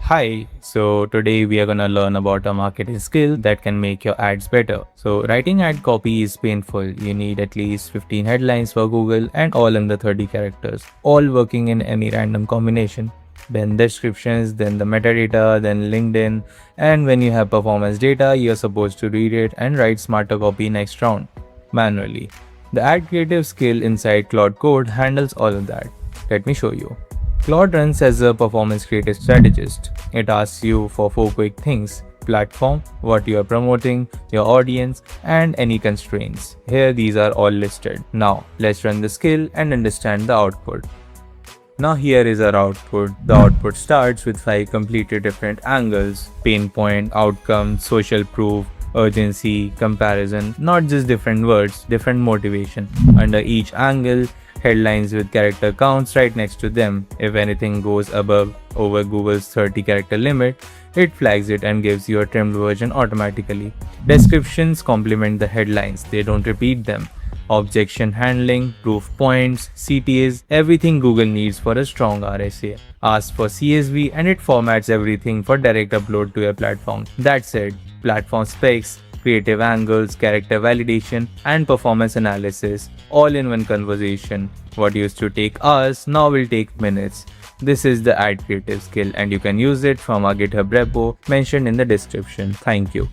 Hi, so today we are gonna learn about a marketing skill that can make your ads better. So writing ad copy is painful. You need at least 15 headlines for Google and all under 30 characters, all working in any random combination. Then descriptions, then the metadata, then LinkedIn, and when you have performance data, you're supposed to read it and write smarter copy next round manually. The ad creative skill inside Claude Code handles all of that. Let me show you. Claude runs as a performance creative strategist. It asks you for four quick things: platform, what you are promoting, your audience, and any constraints. Here these are all listed. Now let's run the skill and understand the output. Now here is our output. The output starts with 5 completely different angles: pain point, outcome, social proof, urgency, comparison, not just different words, different motivation. Under each angle, headlines with character counts right next to them. If anything goes over Google's 30 character limit, it flags it and gives you a trimmed version automatically. Descriptions complement the headlines, they don't repeat them. Objection handling, proof points, CTAs, everything Google needs for a strong RSA. Ask for CSV and it formats everything for direct upload to your platform. That's it. Platform specs, creative angles, character validation, and performance analysis, all in one conversation. What used to take hours now will take minutes. This is the ad creative skill and you can use it from our GitHub repo mentioned in the description. Thank you.